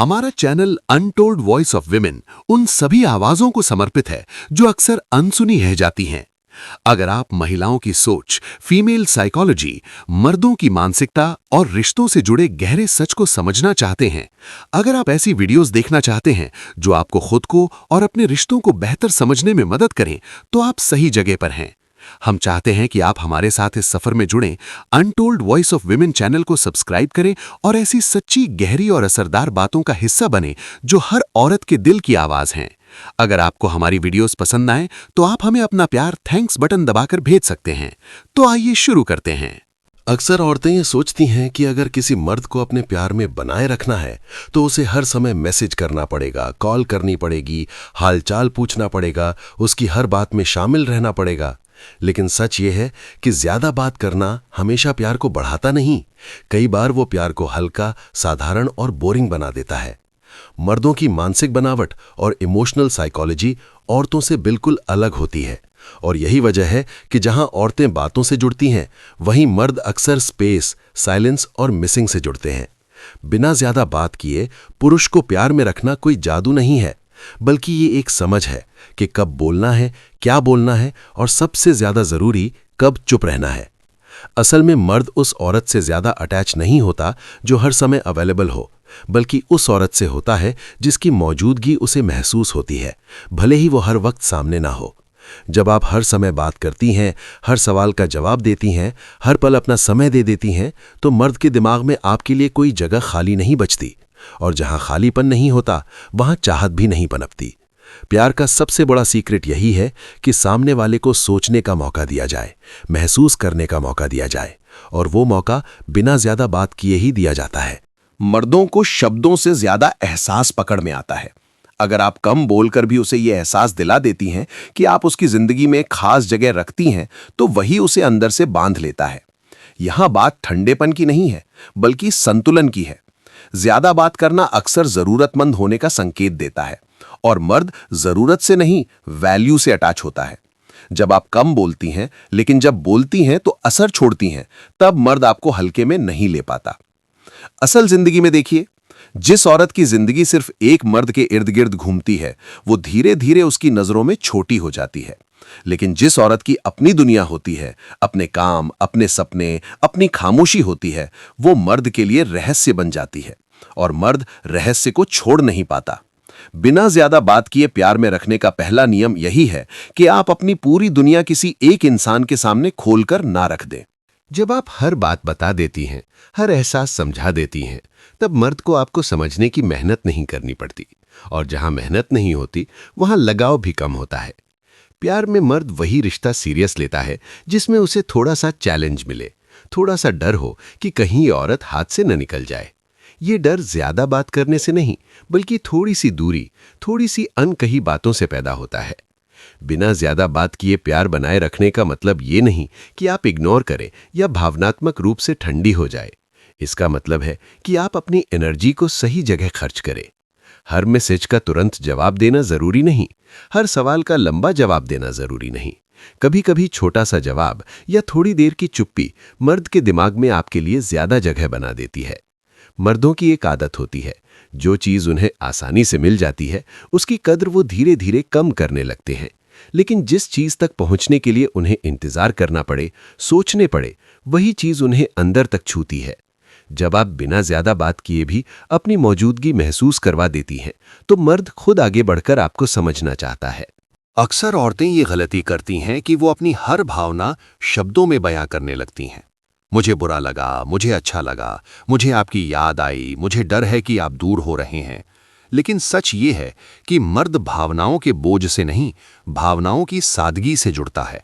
हमारा channel untold voice of women उन सभी आवाजों को समर्पित है जो अक्सर अनसुनी रह जाती हैं। अगर आप महिलाओं की सोच, फीमेल साइकोलॉजी, मर्दों की मानसिकता और रिश्तों से जुड़े गहरे सच को समझना चाहते हैं, अगर आप ऐसी वीडियोस देखना चाहते हैं जो आपको खुद को और अपने रिश्तों को बेहतर समझने में मदद करें, तो आप सही जगह पर हैं। हम चाहते हैं कि आप हमारे साथ इस सफर में जुड़ें। Untold voice of women channel को सब्सक्राइब करें और ऐसी सच्ची, गहरी और असरदार बातों का हिस्सा बने जो हर औरत के दिल की आवाज हैं। अगर आपको हमारी वीडियोस पसंद आए तो आप हमें अपना प्यार थैंक्स बटन दबाकर भेज सकते हैं। तो आइए शुरू करते हैं। अक्सर औरतें ये सोचती हैं कि अगर किसी मर्द को अपने प्यार में बनाए रखना है तो उसे हर समय मैसेज करना पड़ेगा, कॉल करनी पड़ेगी, हालचाल पूछना पड़ेगा, उसकी हर बात में शामिल रहना पड़ेगा। लेकिन सच ये है कि ज्यादा बात करना हमेशा प्यार को बढ़ाता नहीं। कई बार वो प्यार को हल्का, साधारण और बोरिंग बना देता है। मर्दों की मानसिक बनावट और इमोशनल साइकोलॉजी औरतों से बिल्कुल अलग होती है, और यही वजह है कि जहां औरतें बातों से जुड़ती हैं, वहीं मर्द अक्सर स्पेस, साइलेंस और मिसिंग से जुड़ते हैं। बिना ज्यादा बात किए पुरुष को प्यार में रखना कोई जादू नहीं है, बल्कि ये एक समझ है कि कब बोलना है, क्या बोलना है और सबसे ज्यादा जरूरी कब चुप रहना है। असल में मर्द उस औरत से ज्यादा अटैच नहीं होता जो हर समय अवेलेबल हो, बल्कि उस औरत से होता है जिसकी मौजूदगी उसे महसूस होती है, भले ही वो हर वक्त सामने ना हो। जब आप हर समय बात करती हैं, हर सवाल का जवाब देती हैं, हर पल अपना समय दे देती हैं, तो मर्द के दिमाग में आपके लिए कोई जगह खाली नहीं बचती, और जहां खालीपन नहीं होता वहां चाहत भी नहीं पनपती। प्यार का सबसे बड़ा सीक्रेट यही है कि सामने वाले को सोचने का मौका दिया जाए, महसूस करने का मौका दिया जाए, और वो मौका बिना ज्यादा बात किए ही दिया जाता है। मर्दों को शब्दों से ज्यादा एहसास पकड़ में आता है। अगर आप कम बोलकर भी उसे यह एहसास दिला देती हैं कि आप उसकी जिंदगी में खास जगह रखती हैं, तो वही उसे अंदर से बांध लेता है। यहां बात ठंडेपन की नहीं है, बल्कि संतुलन की है। ज्यादा बात करना अक्सर जरूरतमंद होने का संकेत देता है, और मर्द जरूरत से नहीं, वैल्यू से अटैच होता है। जब आप कम बोलती हैं, लेकिन जब बोलती हैं तो असर छोड़ती हैं, तब मर्द आपको हल्के में नहीं ले पाता। असल जिंदगी में देखिए, जिस औरत की जिंदगी सिर्फ एक मर्द के इर्द गिर्द घूमती है, वो धीरे धीरे उसकी नजरों में छोटी हो जाती है। लेकिन जिस औरत की अपनी दुनिया होती है, अपने काम, अपने सपने, अपनी खामोशी होती है, वो मर्द के लिए रहस्य बन जाती है, और मर्द रहस्य को छोड़ नहीं पाता। बिना ज्यादा बात किए प्यार में रखने का पहला नियम यही है कि आप अपनी पूरी दुनिया किसी एक इंसान के सामने खोलकर ना रख दें। जब आप हर बात बता देती हैं, हर एहसास समझा देती हैं, तब मर्द को आपको समझने की मेहनत नहीं करनी पड़ती, और जहां मेहनत नहीं होती वहां लगाव भी कम होता है। प्यार में मर्द वही रिश्ता सीरियस लेता है जिसमें उसे थोड़ा सा चैलेंज मिले, थोड़ा सा डर हो कि कहीं औरत हाथ से न निकल जाए। ये डर ज्यादा बात करने से नहीं, बल्कि थोड़ी सी दूरी, थोड़ी सी अनकही बातों से पैदा होता है। बिना ज्यादा बात किए प्यार बनाए रखने का मतलब ये नहीं कि आप इग्नोर करें या भावनात्मक रूप से ठंडी हो जाए। इसका मतलब है कि आप अपनी एनर्जी को सही जगह खर्च करें। हर मैसेज का तुरंत जवाब देना जरूरी नहीं, हर सवाल का लंबा जवाब देना जरूरी नहीं। कभी कभी छोटा सा जवाब या थोड़ी देर की चुप्पी मर्द के दिमाग में आपके लिए ज्यादा जगह बना देती है। मर्दों की एक आदत होती है, जो चीज उन्हें आसानी से मिल जाती है उसकी कद्र वो धीरे धीरे कम करने लगते हैं। लेकिन जिस चीज तक पहुंचने के लिए उन्हें इंतजार करना पड़े, सोचने पड़े, वही चीज उन्हें अंदर तक छूती है। जब आप बिना ज्यादा बात किए भी अपनी मौजूदगी महसूस करवा देती हैं, तो मर्द खुद आगे बढ़कर आपको समझना चाहता है। अक्सर औरतें ये गलती करती हैं कि वो अपनी हर भावना शब्दों में बयां करने लगती हैं। मुझे बुरा लगा, मुझे अच्छा लगा, मुझे आपकी याद आई, मुझे डर है कि आप दूर हो रहे हैं। लेकिन सच ये है कि मर्द भावनाओं के बोझ से नहीं, भावनाओं की सादगी से जुड़ता है।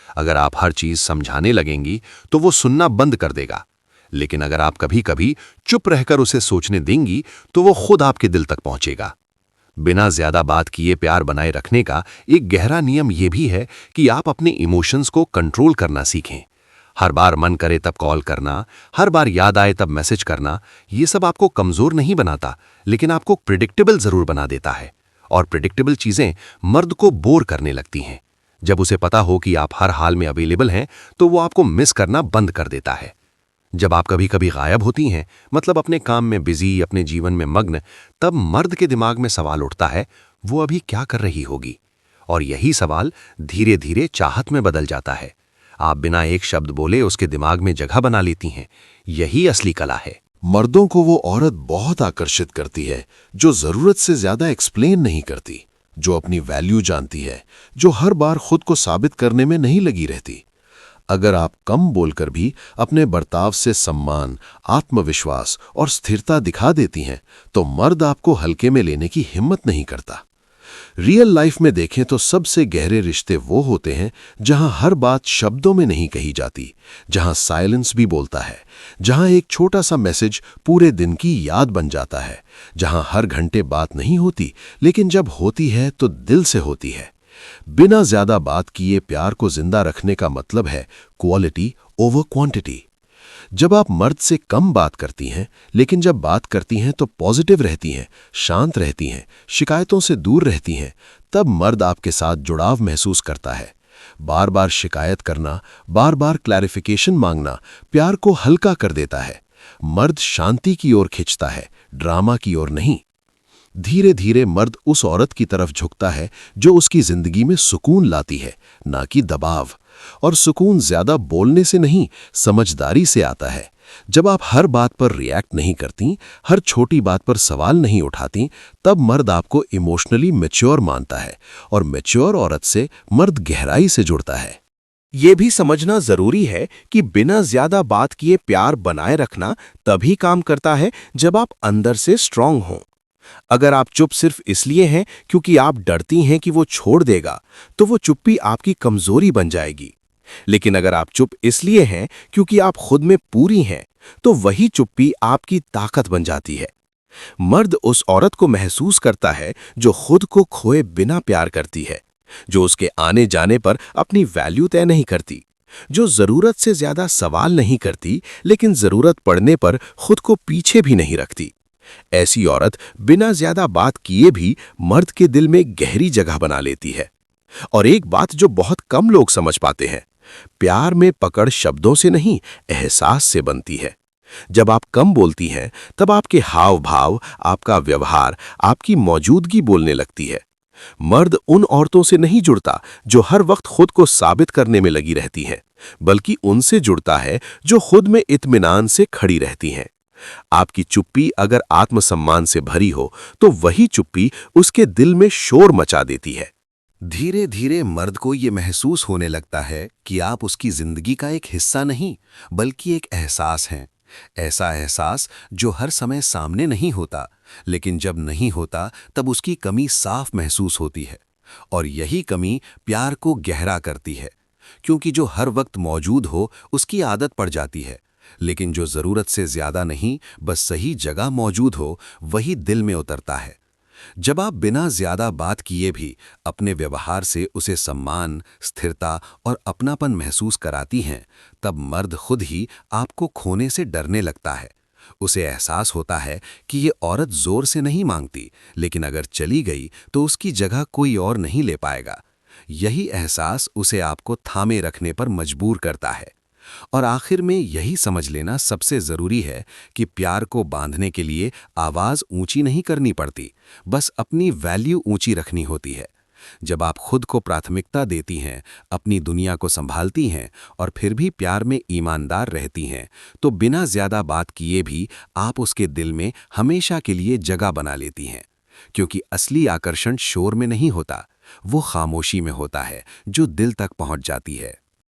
अगर आप हर चीज समझाने लगेंगी तो वो सुनना बंद कर देगा, लेकिन अगर आप कभी कभी चुप रहकर उसे सोचने देंगी तो वो खुद आपके दिल तक पहुंचेगा। बिना ज्यादा बात किए प्यार बनाए रखने का एक गहरा नियम यह भी है कि आप अपने इमोशंस को कंट्रोल करना सीखें। हर बार मन करे तब कॉल करना, हर बार याद आए तब मैसेज करना, ये सब आपको कमजोर नहीं बनाता, लेकिन आपको प्रिडिक्टेबल जरूर बना देता है। और प्रिडिक्टेबल चीजें मर्द को बोर करने लगती हैं। जब उसे पता हो कि आप हर हाल में अवेलेबल हैं, तो वो आपको मिस करना बंद कर देता है। जब आप कभी कभी गायब होती हैं, मतलब अपने काम में बिजी, अपने जीवन में मग्न, तब मर्द के दिमाग में सवाल उठता है, वो अभी क्या कर रही होगी। और यही सवाल धीरे धीरे चाहत में बदल जाता है। आप बिना एक शब्द बोले उसके दिमाग में जगह बना लेती हैं। यही असली कला है। मर्दों को वो औरत बहुत आकर्षित करती है जो जरूरत से ज्यादा एक्सप्लेन नहीं करती, जो अपनी वैल्यू जानती है, जो हर बार खुद को साबित करने में नहीं लगी रहती। अगर आप कम बोलकर भी अपने बर्ताव से सम्मान, आत्मविश्वास और स्थिरता दिखा देती हैं, तो मर्द आपको हल्के में लेने की हिम्मत नहीं करता। रियल लाइफ में देखें तो सबसे गहरे रिश्ते वो होते हैं जहां हर बात शब्दों में नहीं कही जाती, जहां साइलेंस भी बोलता है, जहां एक छोटा सा मैसेज पूरे दिन की याद बन जाता है, जहां हर घंटे बात नहीं होती, लेकिन जब होती है तो दिल से होती है। बिना ज्यादा बात किए प्यार को जिंदा रखने का मतलब है क्वालिटी ओवर क्वांटिटी। जब आप मर्द से कम बात करती हैं, लेकिन जब बात करती हैं तो पॉजिटिव रहती हैं, शांत रहती हैं, शिकायतों से दूर रहती हैं, तब मर्द आपके साथ जुड़ाव महसूस करता है। बार बार शिकायत करना, बार बार क्लैरिफिकेशन मांगना प्यार को हल्का कर देता है। मर्द शांति की ओर खिंचता है, ड्रामा की ओर नहीं। धीरे धीरे मर्द उस औरत की तरफ झुकता है जो उसकी जिंदगी में सुकून लाती है, ना कि दबाव। और सुकून ज्यादा बोलने से नहीं, समझदारी से आता है। जब आप हर बात पर रिएक्ट नहीं करती, हर छोटी बात पर सवाल नहीं उठाती, तब मर्द आपको इमोशनली मैच्योर मानता है, और मैच्योर औरत से मर्द गहराई से जुड़ता है। ये भी समझना जरूरी है कि बिना ज्यादा बात किए प्यार बनाए रखना तभी काम करता है जब आप अंदर से स्ट्रांग हों। अगर आप चुप सिर्फ इसलिए हैं क्योंकि आप डरती हैं कि वो छोड़ देगा, तो वो चुप्पी आपकी कमजोरी बन जाएगी। लेकिन अगर आप चुप इसलिए हैं क्योंकि आप खुद में पूरी हैं, तो वही चुप्पी आपकी ताकत बन जाती है। मर्द उस औरत को महसूस करता है जो खुद को खोए बिना प्यार करती है, जो उसके आने जाने पर अपनी वैल्यू तय नहीं करती, जो जरूरत से ज्यादा सवाल नहीं करती, लेकिन जरूरत पड़ने पर खुद को पीछे भी नहीं रखती। ऐसी औरत बिना ज्यादा बात किए भी मर्द के दिल में गहरी जगह बना लेती है। और एक बात जो बहुत कम लोग समझ पाते हैं, प्यार में पकड़ शब्दों से नहीं, एहसास से बनती है। जब आप कम बोलती हैं, तब आपके हाव भाव, आपका व्यवहार, आपकी मौजूदगी बोलने लगती है। मर्द उन औरतों से नहीं जुड़ता जो हर वक्त खुद को साबित करने में लगी रहती हैं, बल्कि उनसे जुड़ता है जो खुद में इत्मीनान से खड़ी रहती हैं। आपकी चुप्पी अगर आत्मसम्मान से भरी हो, तो वही चुप्पी उसके दिल में शोर मचा देती है। धीरे धीरे मर्द को ये महसूस होने लगता है कि आप उसकी जिंदगी का एक हिस्सा नहीं, बल्कि एक एहसास हैं। ऐसा एहसास जो हर समय सामने नहीं होता, लेकिन जब नहीं होता तब उसकी कमी साफ महसूस होती है। और यही कमी प्यार को गहरा करती है, क्योंकि जो हर वक्त मौजूद हो उसकी आदत पड़ जाती है, लेकिन जो जरूरत से ज्यादा नहीं, बस सही जगह मौजूद हो, वही दिल में उतरता है। जब आप बिना ज्यादा बात किए भी अपने व्यवहार से उसे सम्मान, स्थिरता और अपनापन महसूस कराती हैं, तब मर्द खुद ही आपको खोने से डरने लगता है। उसे एहसास होता है कि ये औरत जोर से नहीं मांगती, लेकिन अगर चली गई तो उसकी जगह कोई और नहीं ले पाएगा। यही एहसास उसे आपको थामे रखने पर मजबूर करता है। और आखिर में यही समझ लेना सबसे जरूरी है कि प्यार को बांधने के लिए आवाज ऊंची नहीं करनी पड़ती, बस अपनी वैल्यू ऊंची रखनी होती है। जब आप खुद को प्राथमिकता देती हैं, अपनी दुनिया को संभालती हैं और फिर भी प्यार में ईमानदार रहती हैं, तो बिना ज्यादा बात किए भी आप उसके दिल में हमेशा के लिए जगह बना लेती हैं। क्योंकि असली आकर्षण शोर में नहीं होता, वो खामोशी में होता है जो दिल तक पहुंच जाती है।